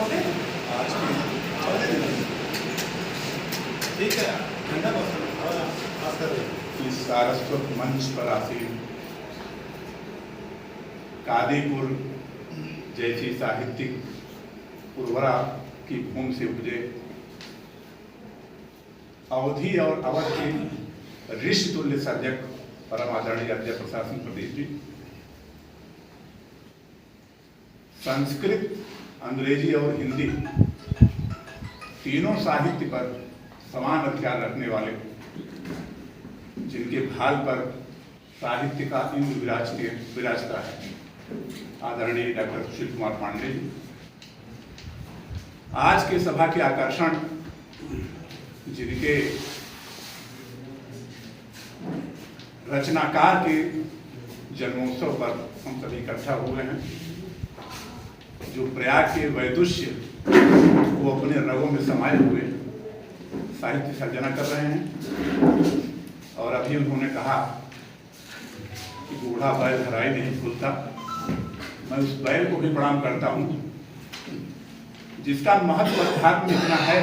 आज ठीक है ठंडा इस सारस्वत मंच पर आसीन कादीपुर जैसी साहित्यिक उर्वरा की भूमि से उपजे अवधि और अवध के ऋषि तुल्य सर्जक परम आदरणीय अध्यक्ष प्रशासन प्रदेश जी, संस्कृत, अंग्रेजी और हिंदी तीनों साहित्य पर समान अधिकार रखने वाले, जिनके भाल पर साहित्य का इंद्र विराजता है, आदरणीय डॉक्टर सुशील कुमार पांडे जी। आज के सभा के आकर्षण, जिनके रचनाकार के जन्मोत्सव पर हम सभी इकट्ठा हुए हैं, जो प्रयाग के वैदुष्य को अपने रगों में समाये हुए साहित्य सर्जना कर रहे हैं। और अभी उन्होंने कहा कि बूढ़ा बैल हराई नहीं भूलता। मैं उस बैल को भी प्रणाम करता हूँ जिसका महत्व अध्यात्म में इतना है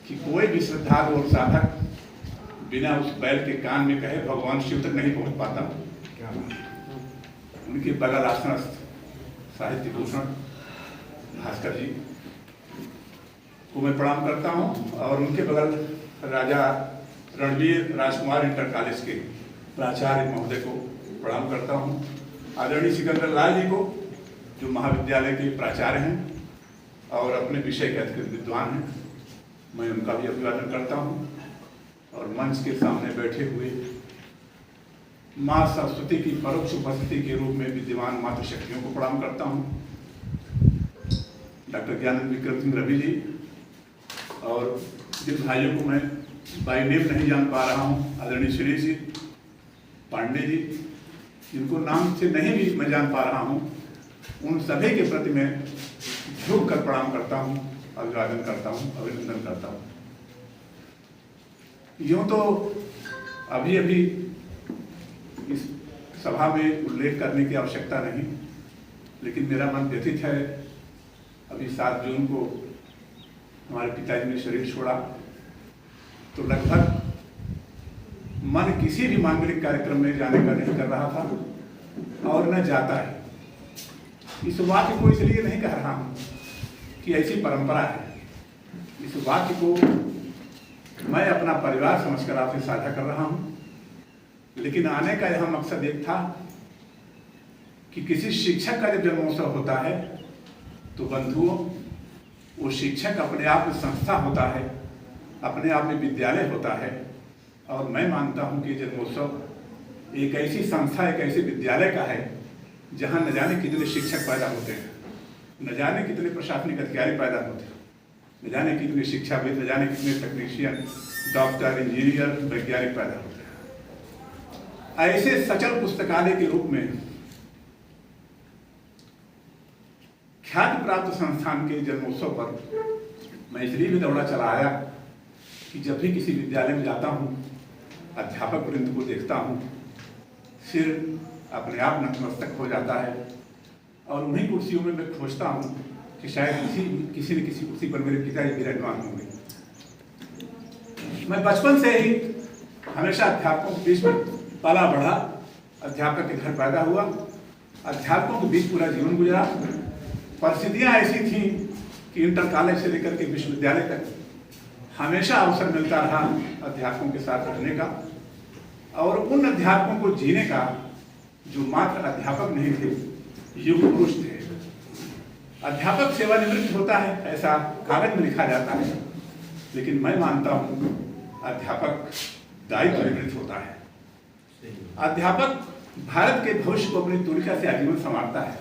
कि कोई भी श्रद्धालु और साधक बिना उस बैल के कान में कहे भगवान शिव तक नहीं पहुंच पाता। उनके बगल आसनस्थ साहित्य भूषण भास्कर जी को मैं प्रणाम करता हूं, और उनके बगल राजा रणवीर राजकुमार इंटर कॉलेज के प्राचार्य महोदय को प्रणाम करता हूं, आदरणीय सिकंदर लाल जी को जो महाविद्यालय के प्राचार्य हैं और अपने विषय के अधिकृत विद्वान हैं, मैं उनका भी अभिवादन करता हूं। और मंच के सामने बैठे हुए माँ सरस्वती की परोक्ष उपस्थिति के रूप में विद्यमान मातृशक्तियों को प्रणाम करता हूं, डॉक्टर ज्ञानंद विक्रम सिंह रवि जी, और जिन भाइयों को मैं बाय नेम नहीं जान पा रहा हूं, आदरणीय सुरेश जी, पांडे जी, जिनको नाम से नहीं भी मैं जान पा रहा हूं, उन सभी के प्रति मैं झुक कर प्रणाम करता हूं, अभिवादन करता हूं, अभिनंदन करता हूं। यूं तो अभी अभी इस सभा में उल्लेख करने की आवश्यकता नहीं, लेकिन मेरा मन व्यथित है। अभी 7 जून को हमारे पिताजी ने शरीर छोड़ा, तो लगभग मन किसी भी मांगलिक कार्यक्रम में जाने का नहीं कर रहा था और न जाता है। इस वाक्य को इसलिए नहीं कह रहा हूं कि ऐसी परंपरा है, इस वाक्य को मैं अपना परिवार समझकर आपसे साझा कर रहा हूं। लेकिन आने का यह मकसद एक था कि किसी शिक्षक का जब जन्मोत्सव होता है तो बंधुओं, वो शिक्षक अपने आप में संस्था होता है, अपने आप में विद्यालय होता है। और मैं मानता हूं कि जन्मोत्सव एक ऐसी संस्था, एक ऐसे विद्यालय का है जहां न जाने कितने शिक्षक पैदा होते हैं, न जाने कितने प्रशासनिक अधिकारी पैदा होते हैं, न जाने कितने शिक्षाविद, न जाने कितने तकनीशियन, डॉक्टर, इंजीनियर, वैज्ञानिक पैदा होते हैं। ऐसे सचल पुस्तकालय के रूप में ख्याति प्राप्त संस्थान के जन्मोत्सव पर मैं इसलिए भी दौड़ा चला आया कि जब भी किसी विद्यालय में जाता हूं, अध्यापक वृंद को देखता हूं, सिर अपने आप नतमस्तक हो जाता है, और उन्हीं कुर्सियों में मैं खोजता हूं कि शायद किसी न किसी कुर्सी पर मेरे पिताजी विराजमान होंगे। मैं बचपन से ही हमेशा अध्यापकों के बीच में पला बढ़ा, अध्यापक के घर पैदा हुआ, अध्यापकों के बीच पूरा जीवन गुजरा। परिस्थितियां ऐसी थी कि इंटर कॉलेज से लेकर के विश्वविद्यालय तक हमेशा अवसर मिलता रहा अध्यापकों के साथ रहने का, और उन अध्यापकों को जीने का जो मात्र अध्यापक नहीं थे, युग पुरुष थे। अध्यापक सेवानिवृत्त होता है, ऐसा कागज में लिखा जाता है, लेकिन मैं मानता हूं अध्यापक दायित्व निवृत्त होता है। अध्यापक भारत के भविष्य को अपनी तुलिका से आजीवन संवारता है।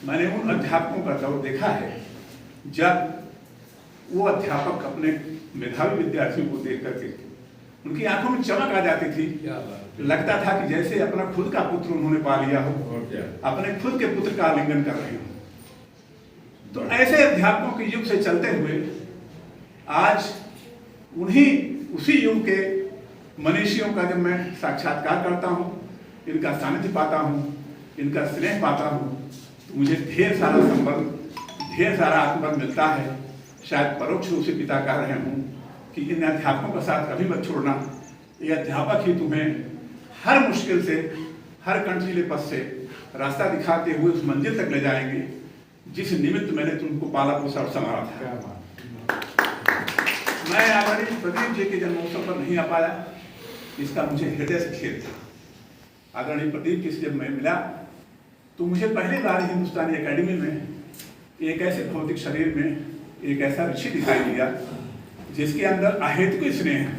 मैंने उन अध्यापकों का दौर देखा है जब वो अध्यापक अपने मेधावी विद्यार्थियों को देख करके उनकी आंखों में चमक आ जाती थी। लगता था कि जैसे अपना खुद का पुत्र उन्होंने पा लिया हो, अपने खुद के पुत्र का आलिंगन कर रहे हो। तो ऐसे अध्यापकों के युग से चलते हुए आज उसी युग के मनीषियों का जब मैं साक्षात्कार करता हूँ, इनका सानिध्य पाता हूँ, इनका स्नेह पाता हूँ, तो मुझे ढेर सारा संबंध, ढेर सारा आत्मबल मिलता है। शायद परोक्ष रूप से पिता कह रहे हों कि इन अध्यापकों का साथ कभी मत छोड़ना। ये अध्यापक ही तुम्हें हर मुश्किल से, हर कंठीले पथ से रास्ता दिखाते हुए उस मंजिल तक ले जाएंगे जिस निमित्त मैंने तुमको पाला पोसा और संभाला था। मैं आदरणीय प्रदीप जी के जन्मोत्सव पर नहीं आ पाया, इसका मुझे हृदय से खेद था। आदरणीय प्रदीप जी से जब मैं मिला तो मुझे पहली बार हिंदुस्तानी एकेडमी में एक ऐसे भौतिक शरीर में एक ऐसा ऋषि दिखाई दिया जिसके अंदर अहेतुक स्नेह है,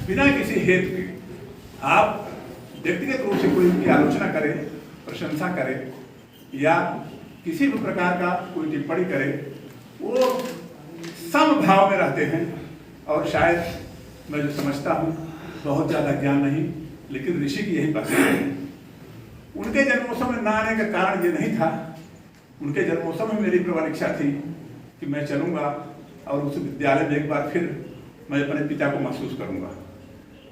बिना किसी हेतु के। आप व्यक्तिगत रूप से कोई उनकी आलोचना करे, प्रशंसा करे या किसी भी प्रकार का कोई टिप्पणी करे, वो समभाव में रहते हैं। और शायद मैं जो समझता हूँ बहुत ज़्यादा ज्ञान नहीं, लेकिन ऋषि की यही पसंद है। उनके जन्मोत्सव में न आने का कारण ये नहीं था। उनके जन्मोत्सव में मेरी प्रबल इच्छा थी कि मैं चलूँगा और उस विद्यालय में एक बार फिर मैं अपने पिता को महसूस करूँगा,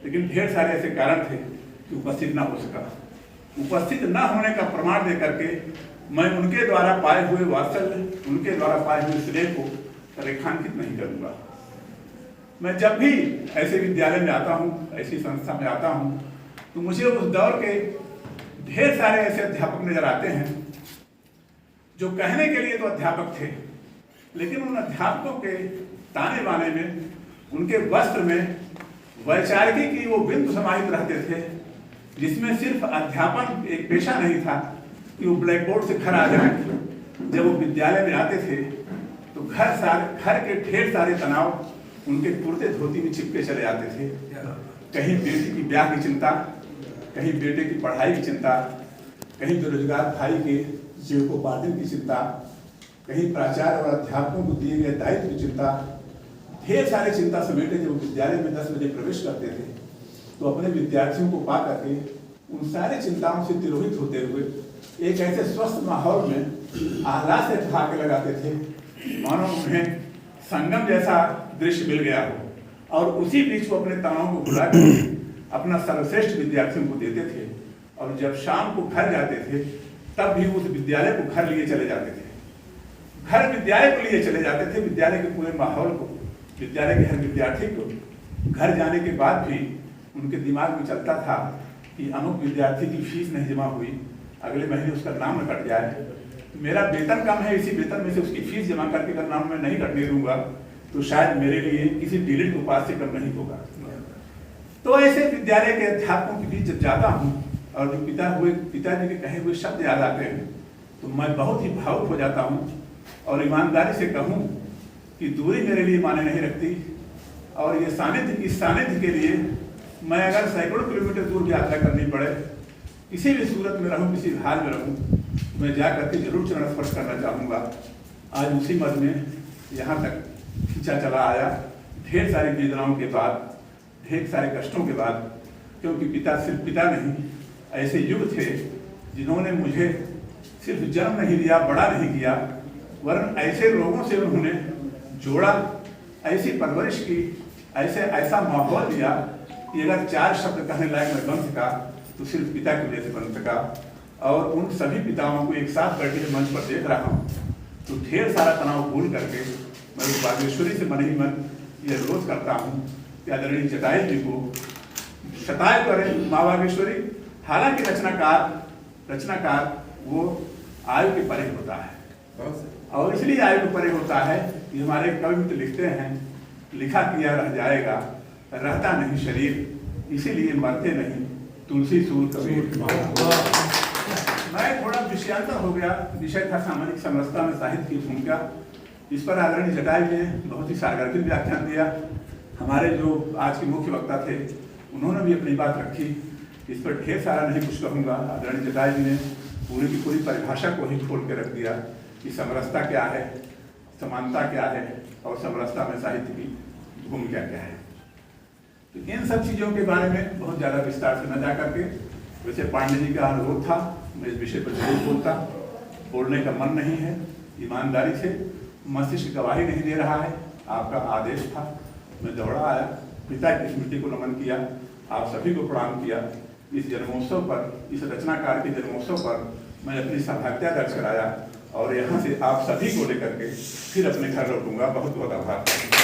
लेकिन ढेर सारे ऐसे कारण थे कि उपस्थित ना हो सका। उपस्थित ना होने का प्रमाण दे करके मैं उनके द्वारा पाए हुए वात्सल्य, उनके द्वारा पाए हुए स्नेह को रेखांकित नहीं करूँगा। मैं जब भी ऐसे विद्यालय में आता हूँ, ऐसी संस्था में आता हूँ, तो मुझे उस दौर के ढेर सारे ऐसे अध्यापक नजर आते हैं जो कहने के लिए तो अध्यापक थे, लेकिन उन अध्यापकों के ताने बाने में, उनके वस्त्र में वैचारिकी की वो बिंदु समाहित रहते थे जिसमें सिर्फ अध्यापन एक पेशा नहीं था कि वो ब्लैक बोर्ड से घर आ जाए। जब वो विद्यालय में आते थे तो घर के ढेर सारे तनाव उनके कुर्ते धोती में चिपके चले जाते थे। कहीं बेटी की ब्याह की चिंता, कहीं बेटे की पढ़ाई की चिंता, कहीं बेरोजगार भाई के जीविकोपार्जन की चिंता, कहीं प्राचार्य और अध्यापकों को दिए गए दायित्व की चिंता, ढेर सारे चिंता समेटे। जब विद्यालय में 10 बजे प्रवेश करते थे तो अपने विद्यार्थियों को पा करके उन सारे चिंताओं से तिरोहित होते हुए एक ऐसे स्वस्थ माहौल में आह्लाद से ठहाके लगाते थे मानो उन्हें संगम जैसा दृश्य मिल गया हो। और उसी बीच वो अपने तनाव को भुला कर अपना सर्वश्रेष्ठ विद्यार्थियों को देते थे। और जब शाम को घर जाते थे तब भी उस विद्यालय को घर लिए चले जाते थे, घर विद्यालय को लिए चले जाते थे। विद्यालय के पूरे माहौल को, विद्यालय के हर विद्यार्थी को घर जाने के बाद भी उनके दिमाग में चलता था कि अमुक विद्यार्थी की फीस नहीं जमा हुई, अगले महीने उसका नाम न कट जाए। मेरा वेतन कम है, इसी वेतन में से उसकी फीस जमा करके अगर नाम मैं नहीं कटने दूंगा तो शायद मेरे लिए किसी डिलीट को पास से कम नहीं होगा। तो ऐसे विद्यालय के अध्यापकों के बीच जब जाता हूँ और जो पिताजी के कहे हुए शब्द याद आते हैं तो मैं बहुत ही भावुक हो जाता हूँ। और ईमानदारी से कहूँ कि दूरी मेरे लिए माने नहीं रखती। और ये सानिध्य, इस सानिध्य के लिए मैं अगर सैकड़ों किलोमीटर दूर यात्रा करनी पड़े, किसी भी सूरत में रहूं, किसी हाल में रहूं, मैं जा करके जरूर चरण स्पर्श करना चाहूँगा। आज उसी मद में यहाँ तक खींचा चला आया, ढेर सारी वेदनाओं के बाद, ढेर सारे कष्टों के बाद, क्योंकि पिता सिर्फ पिता नहीं, ऐसे युग थे जिन्होंने मुझे सिर्फ जन्म नहीं दिया, बड़ा नहीं किया, वरन ऐसे लोगों से उन्होंने जोड़ा, ऐसी परवरिश की, ऐसा माहौल दिया कि अगर 4 शब्द कहने लायक मैं बन सका तो सिर्फ पिता की वजह से बन सका। और उन सभी पिताओं को एक साथ बैठे मंच पर देख रहा हूँ तो ढेर सारा तनाव भूल करके मैं उस बागेश्वरी से मन ही मन ये अनुरोध करता हूँ कि आदरणीय जटायु जी को शताय करें माँ बागेश्वरी। हालांकि रचनाकार वो आयु के परे होता है और इसलिए आयु के परे होता है कि हमारे कवि मित्र लिखते हैं, लिखा किया रह जाएगा, रहता नहीं शरीर, इसीलिए मरते नहीं तुलसी सूर कबीर। मैं थोड़ा विषयांतर हो गया, विषय था सामाजिक समरसता में साहित्य की भूमिका। इस पर आदरणीय जटायु ने बहुत ही सारगर्भित व्याख्यान दिया। हमारे जो आज के मुख्य वक्ता थे उन्होंने भी अपनी बात रखी। इस पर ढेर सारा नहीं कुछ कहूँगा। आदरणीय जटायु जी ने पूरी की पूरी परिभाषा को ही खोल के रख दिया कि समरसता क्या है, समानता क्या है और समरसता में साहित्य की भूमिका क्या है। तो इन सब चीज़ों के बारे में बहुत ज़्यादा विस्तार से न जा करके, वैसे पांडे जी का अनुरोध था मैं इस विषय पर जरूर बोलता, बोलने का मन नहीं है, ईमानदारी से मस्तिष्क गवाही नहीं दे रहा है। आपका आदेश था, मैं दौड़ा आया, पिता की स्मृति को नमन किया, आप सभी को प्रणाम किया। इस जन्मोत्सव पर, इस रचनाकार के जन्मोत्सव पर मैं अपनी सौभाग्यता दर्ज कराया और यहाँ से आप सभी को लेकर के फिर अपने घर लौटूंगा। बहुत बहुत आभार।